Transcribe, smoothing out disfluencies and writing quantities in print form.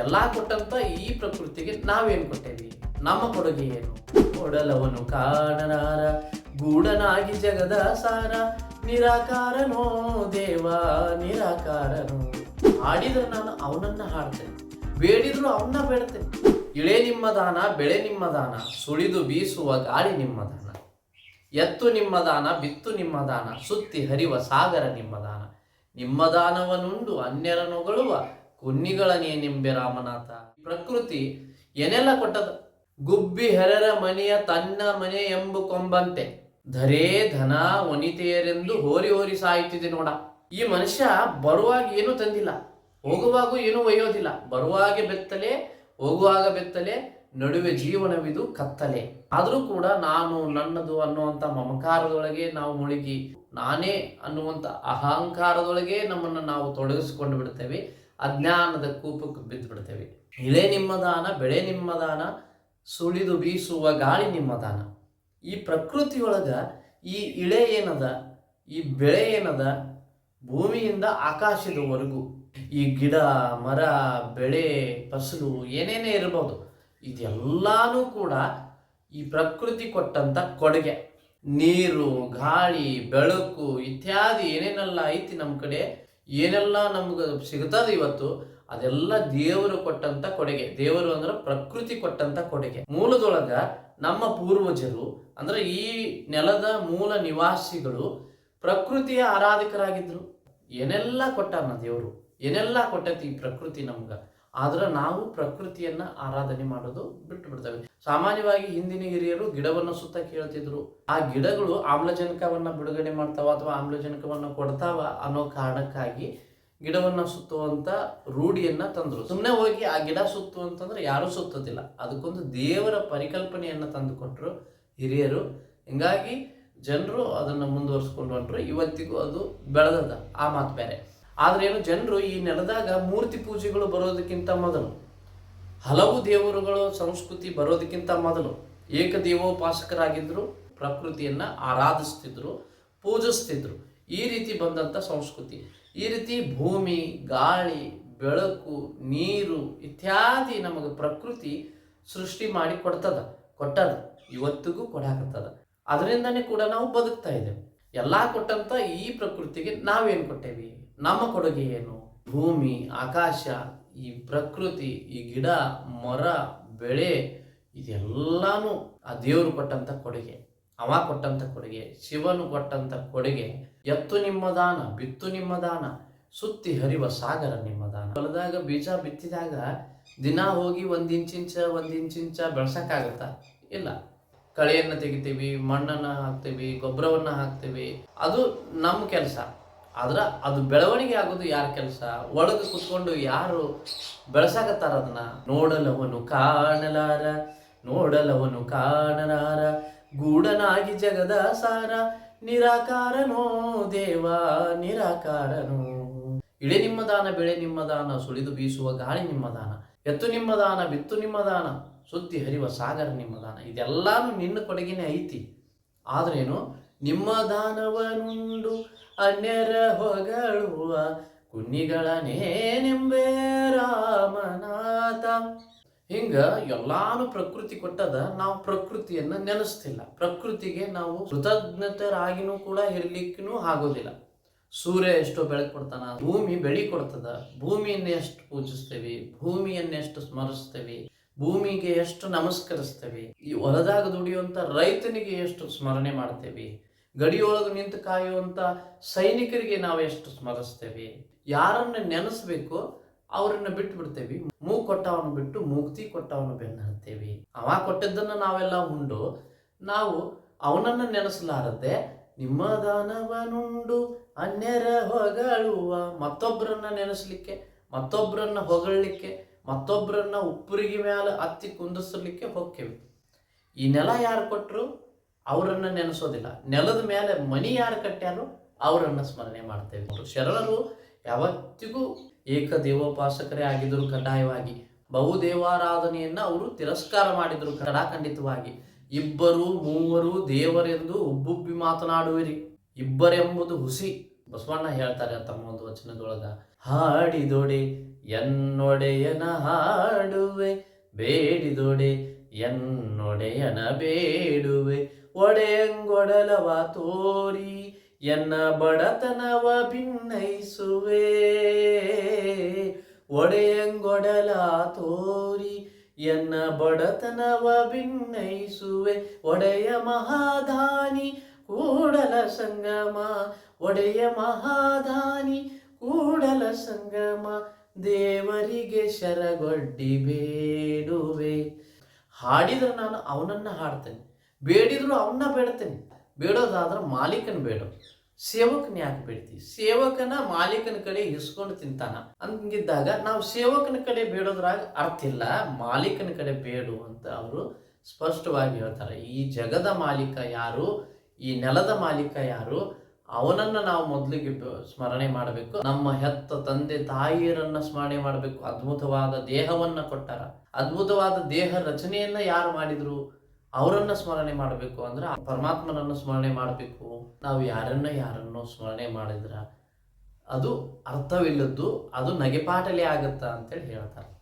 ಎಲ್ಲ ಕೊಟ್ಟಂತ ಈ ಪ್ರಕೃತಿಗೆ ನಾವೇನು ಕೊಟ್ಟೇವಿ? ನಮ್ಮ ಕೊಡುಗೆ ಏನು? ಕೊಡಲವನು ಕಾಣಲಾರ ಗೂಢನಾಗಿ ಜಗದ ಸಾರ, ನಿರಾಕಾರನೋ ದೇವ ನಿರಾಕಾರನೋ. ಹಾಡಿದ್ರೆ ನಾನು ಅವನನ್ನ ಹಾಡ್ತೇನೆ, ಬೇಡಿದ್ರು ಅವನ್ನ ಬೇಡ್ತೇನೆ. ಇಳೆ ನಿಮ್ಮ ದಾನ, ಬೆಳೆ ನಿಮ್ಮ ದಾನ, ಸುಳಿದು ಬೀಸುವ ಗಾಳಿ ನಿಮ್ಮ ದಾನ, ಎತ್ತು ನಿಮ್ಮ ದಾನ, ಬಿತ್ತು ನಿಮ್ಮ ದಾನ, ಸುತ್ತಿ ಹರಿವ ಸಾಗರ ನಿಮ್ಮ ದಾನ. ನಿಮ್ಮ ದಾನವನುಂಡು ಅನ್ಯರ ನೊಗಳುವ ಕುನ್ನಿಗಳನೇ ನಿಂಬೆ ರಾಮನಾಥ. ಪ್ರಕೃತಿ ಏನೆಲ್ಲ ಕೊಟ್ಟದ? ಗುಬ್ಬಿ ಹೆರರ ಮನೆಯ ತನ್ನ ಮನೆ ಎಂಬು ಕೊಂಬಂತೆ, ಧರೇ ಧನ ವನಿತೆಯರೆಂದು ಹೋರಿ ಹೋರಿ ಸಾಯುತ್ತಿದೆ ನೋಡ. ಈ ಮನುಷ್ಯ ಬರುವಾಗ ಏನೂ ತಂದಿಲ್ಲ, ಹೋಗುವಾಗೂ ಏನೂ ಒಯ್ಯೋದಿಲ್ಲ. ಬರುವಾಗ ಬೆತ್ತಲೆ, ಹೋಗುವಾಗ ಬೆತ್ತಲೆ, ನಡುವೆ ಜೀವನವಿದು ಕತ್ತಲೆ. ಆದರೂ ಕೂಡ ನಾನು ನನ್ನದು ಅನ್ನುವಂಥ ಮಮಕಾರದೊಳಗೆ ನಾವು ಮುಳುಗಿ, ನಾನೇ ಅನ್ನುವಂಥ ಅಹಂಕಾರದೊಳಗೆ ನಮ್ಮನ್ನು ನಾವು ತೊಡಗಿಸಿಕೊಂಡು ಬಿಡ್ತೇವೆ. ಅಜ್ಞಾನದ ಕೂಪಕ್ಕೆ ಬಿದ್ದು ಬಿಡ್ತೇವೆ. ಇಳೆ ನಿಮ್ಮ ದಾನ, ಬೆಳೆ ನಿಮ್ಮ ದಾನ, ಸುಳಿದು ಬೀಸುವ ಗಾಳಿ ನಿಮ್ಮ ದಾನ. ಈ ಪ್ರಕೃತಿಯೊಳಗ ಈ ಇಳೆ ಏನದ, ಈ ಬೆಳೆ ಏನದ, ಭೂಮಿಯಿಂದ ಆಕಾಶದವರೆಗೂ ಈ ಗಿಡ ಮರ ಬೆಳೆ ಫಸಲು ಏನೇನೇ ಇರ್ಬೋದು, ಇದೆಲ್ಲಾನು ಕೂಡ ಈ ಪ್ರಕೃತಿ ಕೊಟ್ಟಂತ ಕೊಡುಗೆ. ನೀರು, ಗಾಳಿ, ಬೆಳಕು ಇತ್ಯಾದಿ ಏನೇನೆಲ್ಲ ಐತಿ ನಮ್ಮ ಕಡೆ, ಏನೆಲ್ಲ ನಮ್ಗೆ ಸಿಗ್ತದೆ ಇವತ್ತು, ಅದೆಲ್ಲ ದೇವರು ಕೊಟ್ಟಂತ ಕೊಡುಗೆ. ದೇವರು ಅಂದ್ರೆ ಪ್ರಕೃತಿ ಕೊಟ್ಟಂತ ಕೊಡುಗೆ. ಮೂಲದೊಳಗ ನಮ್ಮ ಪೂರ್ವಜರು ಅಂದ್ರೆ ಈ ನೆಲದ ಮೂಲ ನಿವಾಸಿಗಳು ಪ್ರಕೃತಿಯ ಆರಾಧಕರಾಗಿದ್ರು. ಏನೆಲ್ಲ ಕೊಟ್ಟಾನ ದೇವರು, ಏನೆಲ್ಲ ಕೊಟ್ಟೈತಿ ಈ ಪ್ರಕೃತಿ ನಮ್ಗ. ಆದ್ರೆ ನಾವು ಪ್ರಕೃತಿಯನ್ನ ಆರಾಧನೆ ಮಾಡೋದು ಬಿಟ್ಟು ಬಿಡ್ತೇವೆ. ಸಾಮಾನ್ಯವಾಗಿ ಹಿಂದಿನ ಹಿರಿಯರು ಗಿಡವನ್ನು ಸುತ್ತ ಕೇಳ್ತಿದ್ರು. ಆ ಗಿಡಗಳು ಆಮ್ಲಜನಕವನ್ನ ಬಿಡುಗಡೆ ಮಾಡ್ತಾವ ಅಥವಾ ಆಮ್ಲಜನಕವನ್ನ ಕೊಡ್ತಾವ ಅನ್ನೋ ಕಾರಣಕ್ಕಾಗಿ ಗಿಡವನ್ನ ಸುತ್ತುವಂತ ರೂಢಿಯನ್ನ ತಂದ್ರು. ಸುಮ್ಮನೆ ಹೋಗಿ ಆ ಗಿಡ ಸುತ್ತು ಅಂತಂದ್ರೆ ಯಾರು ಸುತ್ತೋದಿಲ್ಲ. ಅದಕ್ಕೊಂದು ದೇವರ ಪರಿಕಲ್ಪನೆಯನ್ನ ತಂದು ಕೊಟ್ಟರು ಹಿರಿಯರು. ಹಿಂಗಾಗಿ ಜನರು ಅದನ್ನ ಮುಂದುವರ್ಸ್ಕೊಂಡು ಹೊಂಟ್ರು. ಇವತ್ತಿಗೂ ಅದು ಬೆಳೆದದ, ಆ ಮಾತು ಬೇರೆ. ಆದ್ರೆ ಏನು, ಜನರು ಈ ನೆಲದಾಗ ಮೂರ್ತಿ ಪೂಜೆಗಳು ಬರೋದಕ್ಕಿಂತ ಮೊದಲು, ಹಲವು ದೇವರುಗಳು ಸಂಸ್ಕೃತಿ ಬರೋದಕ್ಕಿಂತ ಮೊದಲು ಏಕದೇವೋಪಾಸಕರಾಗಿದ್ರು, ಪ್ರಕೃತಿಯನ್ನ ಆರಾಧಿಸ್ತಿದ್ರು, ಪೂಜಿಸ್ತಿದ್ರು. ಈ ರೀತಿ ಬಂದಂಥ ಸಂಸ್ಕೃತಿ. ಈ ರೀತಿ ಭೂಮಿ, ಗಾಳಿ, ಬೆಳಕು, ನೀರು ಇತ್ಯಾದಿ ನಮಗೆ ಪ್ರಕೃತಿ ಸೃಷ್ಟಿ ಮಾಡಿ ಕೊಟ್ಟದ, ಇವತ್ತಿಗೂ ಕೊಡಾಕತ್ತದ. ಅದರಿಂದನೇ ಕೂಡ ನಾವು ಬದುಕ್ತಾ ಇದ್ದೇವೆ. ಎಲ್ಲ ಕೊಟ್ಟಂತ ಈ ಪ್ರಕೃತಿಗೆ ನಾವೇನು ಕೊಟ್ಟೇವಿ? ನಮ್ಮ ಕೊಡುಗೆ ಏನು? ಭೂಮಿ, ಆಕಾಶ, ಈ ಪ್ರಕೃತಿ, ಈ ಗಿಡ ಮರ ಬೆಳೆ ಇದೆಲ್ಲಾನು ಆ ದೇವರು ಕೊಟ್ಟಂತ ಕೊಡುಗೆ, ಅವ ಕೊಟ್ಟಂತ ಕೊಡುಗೆ, ಶಿವನು ಕೊಟ್ಟಂತ ಕೊಡುಗೆ. ಎತ್ತು ನಿಮ್ಮ ದಾನ, ಬಿತ್ತು ನಿಮ್ಮ ದಾನ, ಸುತ್ತಿ ಹರಿವ ಸಾಗರ ನಿಮ್ಮ ದಾನ. ಹೊಲದಾಗ ಬೀಜ ಬಿತ್ತಿದಾಗ ದಿನ ಹೋಗಿ ಒಂದ್ ಇಂಚಿಂಚ ಬೆಳ್ಸಕ್ಕಾಗತ್ತಾ? ಇಲ್ಲ. ಕಳೆಯನ್ನು ತೆಗಿತೀವಿ, ಮಣ್ಣನ್ನು ಹಾಕ್ತೀವಿ, ಗೊಬ್ಬರವನ್ನ ಹಾಕ್ತೀವಿ, ಅದು ನಮ್ಮ ಕೆಲಸ. ಆದ್ರೆ ಅದು ಬೆಳವಣಿಗೆ ಆಗೋದು ಯಾರ ಕೆಲಸ? ಒಳಗೆ ಕುತ್ಕೊಂಡು ಯಾರು ಬೆಳೆಸಾಕತ್ತಾರ ಅದನ್ನ? ನೋಡಲವನು ಕಾಣಲಾರ ಗೂಢನಾಗಿ ಜಗದ ಸಾರ, ನಿರಾಕಾರನೋ ದೇವ ನಿರಾಕಾರನೋ. ಇಳೆ ನಿಮ್ಮ ದಾನ, ಬೆಳೆ ನಿಮ್ಮ ದಾನ, ಸುಳಿದು ಬೀಸುವ ಗಾಳಿ ನಿಮ್ಮ ದಾನ, ಎತ್ತು ನಿಮ್ಮ ದಾನ, ಬಿತ್ತು ನಿಮ್ಮ ದಾನ, ಸುತ್ತಿ ಹರಿವ ಸಾಗರ ನಿಮ್ಮ ದಾನ. ಇದೆಲ್ಲಾನು ನಿನ್ನ ಕೊಡುಗೆನೇ ಐತಿ. ಆದ್ರೇನು, ನಿಮ್ಮ ದಾನವನುಂಡು ಅನ್ಯರ ಹೊಗಳುವ ಕುನ್ನಿಗಳನೇ ನಿಂಬೆ ರಾಮನಾಥ. ಹಿಂಗ ಎಲ್ಲಾನು ಪ್ರಕೃತಿ ಕೊಟ್ಟದ. ನಾವು ಪ್ರಕೃತಿಯನ್ನ ನೆನೆಸ್ತಿಲ್ಲ. ಪ್ರಕೃತಿಗೆ ನಾವು ಕೃತಜ್ಞತರಾಗಿನೂ ಕೂಡ ಇರ್ಲಿಕ್ಕೂ ಆಗೋದಿಲ್ಲ. ಸೂರ್ಯ ಎಷ್ಟೋ ಬೆಳಕು ಕೊಡ್ತಾನ, ಭೂಮಿ ಬೆಳಿ ಕೊಡ್ತದ, ಭೂಮಿಯನ್ನ ಎಷ್ಟು ಪೂಜಿಸ್ತೇವೆ, ಭೂಮಿಯನ್ನ ಎಷ್ಟು ಸ್ಮರಿಸ್ತೇವೆ, ಭೂಮಿಗೆ ಎಷ್ಟು ನಮಸ್ಕರಿಸ್ತೇವೆ, ಈ ಹೊಲದಾಗ ದುಡಿಯುವಂತ ರೈತನಿಗೆ ಎಷ್ಟು ಸ್ಮರಣೆ ಮಾಡ್ತೇವೆ, ಗಡಿಯೊಳಗೆ ನಿಂತು ಕಾಯುವಂತ ಸೈನಿಕರಿಗೆ ನಾವು ಎಷ್ಟು ಸ್ಮರಿಸ್ತೇವೆ. ಯಾರನ್ನ ನೆನೆಸ್ಬೇಕು ಅವರನ್ನ ಬಿಟ್ಟು ಬಿಡ್ತೇವೆ. ಮೂಗ್ ಕೊಟ್ಟವನು ಬಿಟ್ಟು ಮೂಗ್ತಿ ಕೊಟ್ಟವನು ಬೆನ್ನ ಹತ್ತೇವಿ. ಅವ ಕೊಟ್ಟಿದ್ದನ್ನ ನಾವೆಲ್ಲ ಉಂಡು ನಾವು ಅವನನ್ನ ನೆನೆಸಲಾರದೆ ನಿಮ್ಮ ದಾನವನುಂಡು ಅನ್ಯರ ಹೊಗಳುವ, ಮತ್ತೊಬ್ಬರನ್ನ ನೆನೆಸ್ಲಿಕ್ಕೆ, ಮತ್ತೊಬ್ಬರನ್ನ ಹೊಗಳಲಿಕ್ಕೆ, ಮತ್ತೊಬ್ಬರನ್ನ ಉಪ್ಪುರಿಗೆ ಮ್ಯಾಲ ಹತ್ತಿ ಕುಂದಿಸಲಿಕ್ಕೆ ಹೋಗ್ತೇವೆ. ಈ ನೆಲ ಯಾರು ಕೊಟ್ಟರು ಅವರನ್ನ ನೆನೆಸೋದಿಲ್ಲ. ನೆಲದ ಮೇಲೆ ಮನಿ ಯಾರು ಕಟ್ಟ್ಯಾರೋ ಅವರನ್ನ ಸ್ಮರಣೆ ಮಾಡ್ತೇವೆ. ಶರಣರು ಯಾವತ್ತಿಗೂ ಏಕದೇವೋಪಾಸಕರೇ ಆಗಿದ್ರು. ಕಡ್ಡಾಯವಾಗಿ ಬಹುದೇವಾರಾಧನೆಯನ್ನ ಅವರು ತಿರಸ್ಕಾರ ಮಾಡಿದ್ರು ಕಡಾಖಂಡಿತವಾಗಿ. ಇಬ್ಬರು ಮೂವರು ದೇವರೆಂದು ಉಬ್ಬುಬ್ಬಿ ಮಾತನಾಡುವಿರಿ, ಇಬ್ಬರೆಂಬುದು ಹುಸಿ. ಬಸವಣ್ಣ ಹೇಳ್ತಾರೆ ತಮ್ಮ ಒಂದು ವಚನದೊಳಗ, ಹಾಡಿದೊಡೆ ಎನ್ನೊಡೆಯನ ಹಾಡುವೆ, ಬೇಡಿದೊಡೆ ಎನ್ನೊಡೆಯನ ಬೇಡುವೆ. ಒಡೆಯಂಗೊಡಲವ ತೋರಿ ಎನ್ನ ಬಡತನವ ಭಿನ್ನೈಸುವೆ. ಒಡೆಯಂಗೊಡಲ ತೋರಿ ಎನ್ನ ಬಡತನವ ಭಿನ್ನೈಸುವೆ. ಒಡೆಯ ಮಹಾದಾನಿ ಕೂಡಲ ಸಂಗಮ, ಒಡೆಯ ಮಹಾದಾನಿ ಕೂಡಲ ಸಂಗಮ, ದೇವರಿಗೆ ಶರಗೊಡ್ಡಿ ಬೇಡುವೆ. ಹಾಡಿದ್ರೆ ನಾನು ಅವನನ್ನ ಹಾಡ್ತೇನೆ, ಬೇಡಿದ್ರು ಅವನ್ನ ಬೇಡ್ತೇನೆ. ಬೇಡೋದಾದ್ರೆ ಮಾಲೀಕನ ಬೇಡ, ಸೇವಕನ ಯಾಕೆ ಬೇಡ್ತೀವಿ? ಸೇವಕನ ಮಾಲೀಕನ ಕಡೆ ಇಸ್ಕೊಂಡು ತಿಂತಾನ. ಹಂಗಿದ್ದಾಗ ನಾವು ಸೇವಕನ ಕಡೆ ಬೇಡೋದ್ರಾಗ ಅರ್ಥ ಇಲ್ಲ, ಮಾಲೀಕನ ಕಡೆ ಬೇಡು ಅಂತ ಅವರು ಸ್ಪಷ್ಟವಾಗಿ ಹೇಳ್ತಾರೆ. ಈ ಜಗದ ಮಾಲೀಕ ಯಾರು, ಈ ನೆಲದ ಮಾಲೀಕ ಯಾರು, ಅವನನ್ನ ನಾವು ಮೊದಲಿಗೆ ಸ್ಮರಣೆ ಮಾಡಬೇಕು. ನಮ್ಮ ಹೆತ್ತ ತಂದೆ ತಾಯಿಯರನ್ನ ಸ್ಮರಣೆ ಮಾಡಬೇಕು. ಅದ್ಭುತವಾದ ದೇಹವನ್ನ ಕೊಟ್ಟಾರ, ಅದ್ಭುತವಾದ ದೇಹ ರಚನೆಯನ್ನ ಯಾರು ಮಾಡಿದ್ರು ಅವರನ್ನ ಸ್ಮರಣೆ ಮಾಡಬೇಕು. ಅಂದ್ರೆ ಪರಮಾತ್ಮನನ್ನು ಸ್ಮರಣೆ ಮಾಡಬೇಕು. ನಾವು ಯಾರನ್ನೋ ಸ್ಮರಣೆ ಮಾಡಿದ್ರ ಅದು ಅರ್ಥವಿಲ್ಲದ್ದು, ಅದು ನಗೆಪಾಟಲಿ ಆಗತ್ತ ಅಂತೇಳಿ ಹೇಳ್ತಾರೆ.